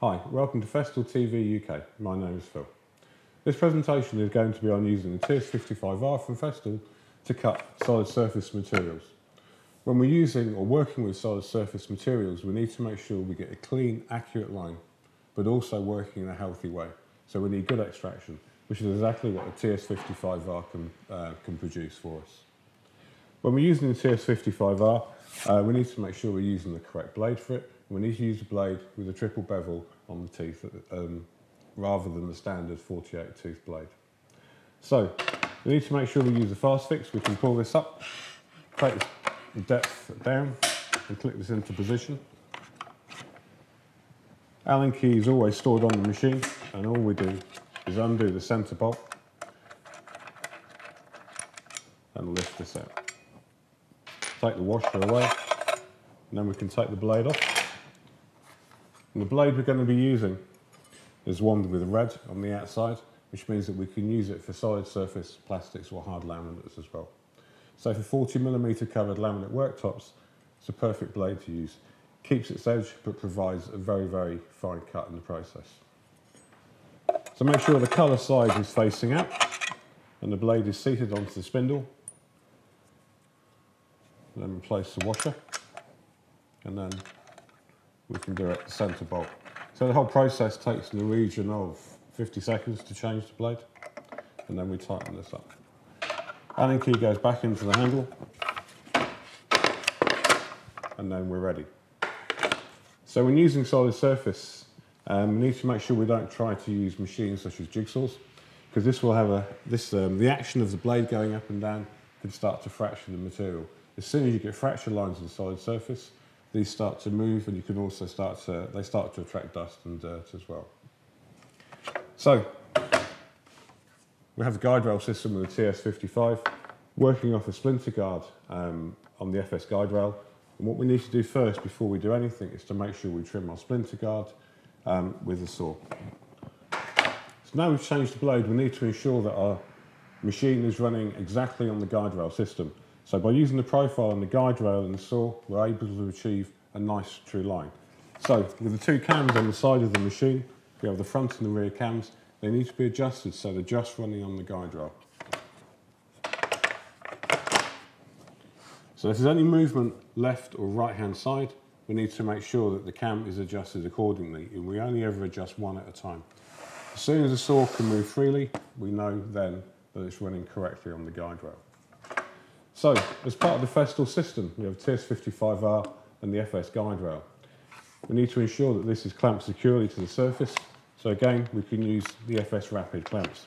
Hi, welcome to Festool TV UK. My name is Phil. This presentation is going to be on using the TS55R from Festool to cut solid surface materials. When we're using or working with solid surface materials, we need to make sure we get a clean, accurate line, but also working in a healthy way. So we need good extraction, which is exactly what the TS55R can produce for us. When we're using the TS55R, we need to make sure we're using the correct blade for it. We need to use a blade with a triple bevel on the teeth rather than the standard 48 tooth blade. So we need to make sure we use a fast fix. We can pull this up, take the depth down and click this into position. Allen key is always stored on the machine, and all we do is undo the centre bolt and lift this out. Take the washer away, and then we can take the blade off. And the blade we're going to be using is one with a red on the outside, which means that we can use it for solid surface plastics or hard laminates as well. So for 40mm covered laminate worktops, it's a perfect blade to use. Keeps its edge, but provides a very, very fine cut in the process. So make sure the colour side is facing out and the blade is seated onto the spindle. Then replace the washer, and then we can do it at the centre bolt. So the whole process takes in the region of 50 seconds to change the blade, and then we tighten this up. Allen key goes back into the handle, and then we're ready. So when using solid surface, we need to make sure we don't try to use machines such as jigsaws, because this will have the action of the blade going up and down can start to fracture the material. As soon as you get fracture lines on solid surface, these start to move, and you can also start to attract dust and dirt as well. So we have the guide rail system with the TS55, working off a splinter guard on the FS guide rail. And what we need to do first, before we do anything, is to make sure we trim our splinter guard with a saw. So now we've changed the blade, we need to ensure that our machine is running exactly on the guide rail system. So by using the profile on the guide rail and the saw, we're able to achieve a nice true line. So with the two cams on the side of the machine, we have the front and the rear cams, they need to be adjusted so they're just running on the guide rail. So if there's any movement left or right hand side, we need to make sure that the cam is adjusted accordingly, and we only ever adjust one at a time. As soon as the saw can move freely, we know then that it's running correctly on the guide rail. So, as part of the Festool system, we have TS55R and the FS guide rail. We need to ensure that this is clamped securely to the surface, so again, we can use the FS Rapid clamps.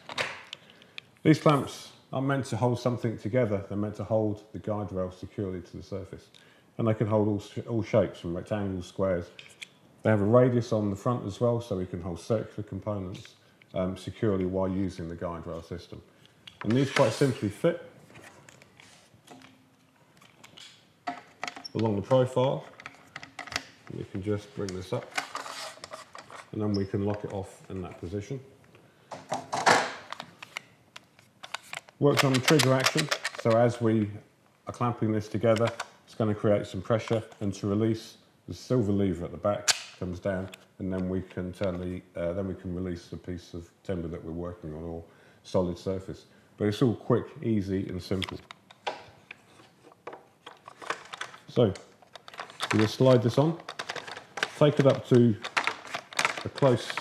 These clamps aren't meant to hold something together, they're meant to hold the guide rail securely to the surface. And they can hold all shapes, from rectangles, squares. They have a radius on the front as well, so we can hold circular components securely while using the guide rail system. And these quite simply fit along the profile. We can just bring this up, and then we can lock it off in that position. Works on the trigger action, so as we are clamping this together, it's going to create some pressure, and to release, the silver lever at the back comes down, and then we can release the piece of timber that we're working on, or solid surface. But it's all quick, easy and simple. So we will slide this on, take it up to a close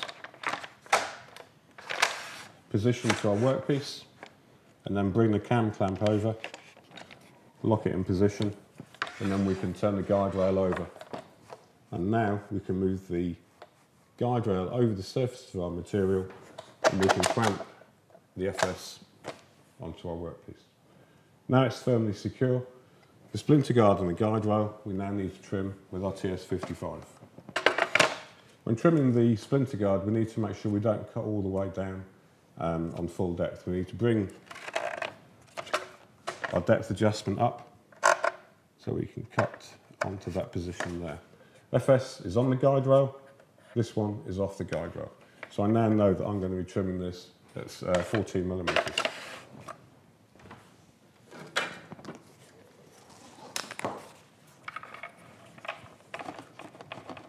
position to our workpiece, and then bring the cam clamp over, lock it in position, and then we can turn the guide rail over. And now we can move the guide rail over the surface of our material, and we can clamp the FS onto our workpiece. Now it's firmly secure. The splinter guard and the guide rail we now need to trim with our TS55. When trimming the splinter guard, we need to make sure we don't cut all the way down on full depth. We need to bring our depth adjustment up so we can cut onto that position there. FS is on the guide rail, this one is off the guide rail. So I now know that I'm going to be trimming this at 14mm.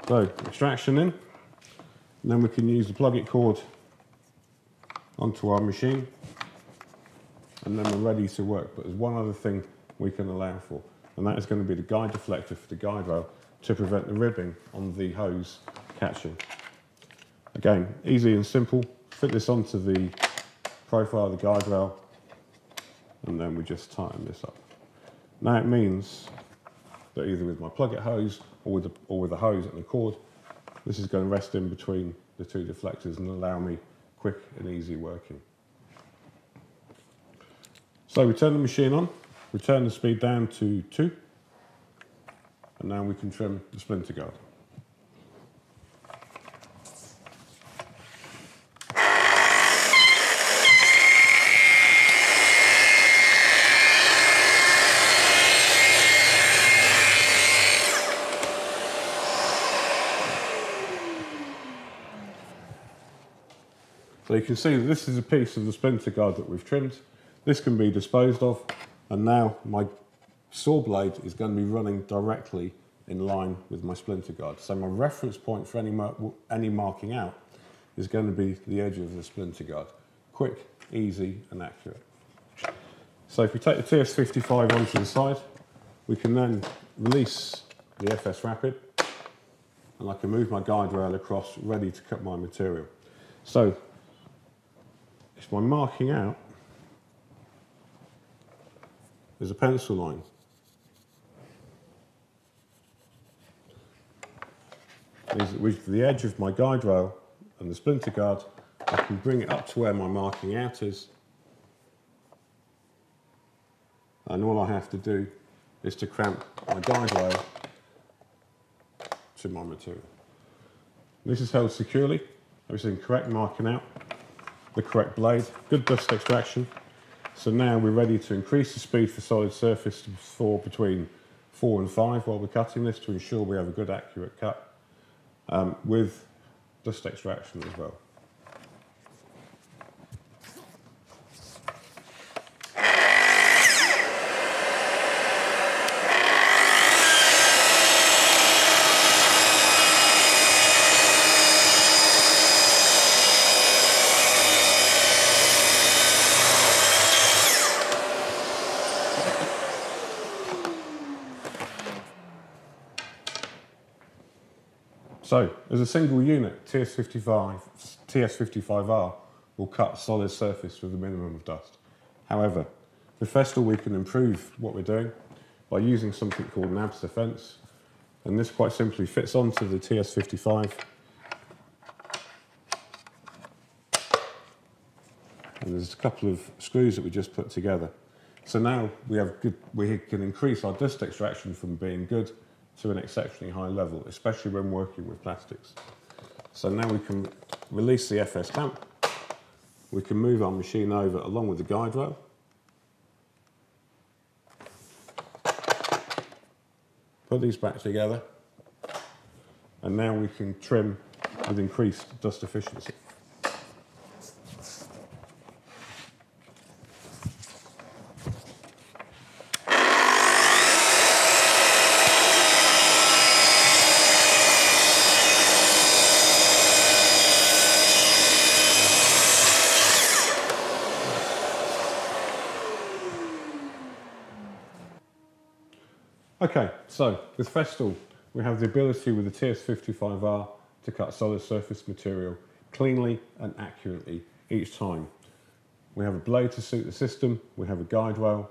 So, extraction in, And then we can use the plug-it cord onto our machine, and then we're ready to work. But there's one other thing we can allow for, and that is going to be the guide deflector for the guide rail to prevent the ribbing on the hose catching. Again, easy and simple. Fit this onto the profile of the guide rail, and then we just tighten this up. Now it means that either with my plug-it hose or with the hose and the cord, this is going to rest in between the two deflectors and allow me quick and easy working. So we turn the machine on, we turn the speed down to 2, and now we can trim the splinter guard. So you can see that this is a piece of the splinter guard that we've trimmed. This can be disposed of, and now my saw blade is going to be running directly in line with my splinter guard. So my reference point for any marking out is going to be the edge of the splinter guard. Quick, easy and accurate. So if we take the TS55 onto the side, we can then release the FS Rapid, and I can move my guide rail across ready to cut my material. So if my marking out is a pencil line, means that with the edge of my guide rail and the splinter guard, I can bring it up to where my marking out is, and all I have to do is to clamp my guide rail to my material. This is held securely. Everything correct marking out, the correct blade, good dust extraction. So now we're ready to increase the speed for solid surface for between 4 and 5 while we're cutting this to ensure we have a good accurate cut with dust extraction as well. So, as a single unit, TS55R will cut solid surface with a minimum of dust. However, with Festool we can improve what we're doing by using something called an ABS fence, and this quite simply fits onto the TS55, and there's a couple of screws that we just put together. So now we can increase our dust extraction from being good to an exceptionally high level, especially when working with plastics. So now we can release the FS clamp, we can move our machine over along with the guide rail, put these back together, and now we can trim with increased dust efficiency. Okay, so with Festool, we have the ability with the TS55R to cut solid surface material cleanly and accurately each time. We have a blade to suit the system, we have a guide rail,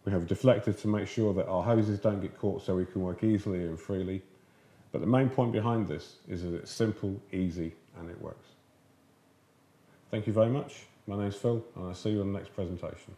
we have a deflector to make sure that our hoses don't get caught so we can work easily and freely. But the main point behind this is that it's simple, easy, and it works. Thank you very much. My name's Phil, and I'll see you on the next presentation.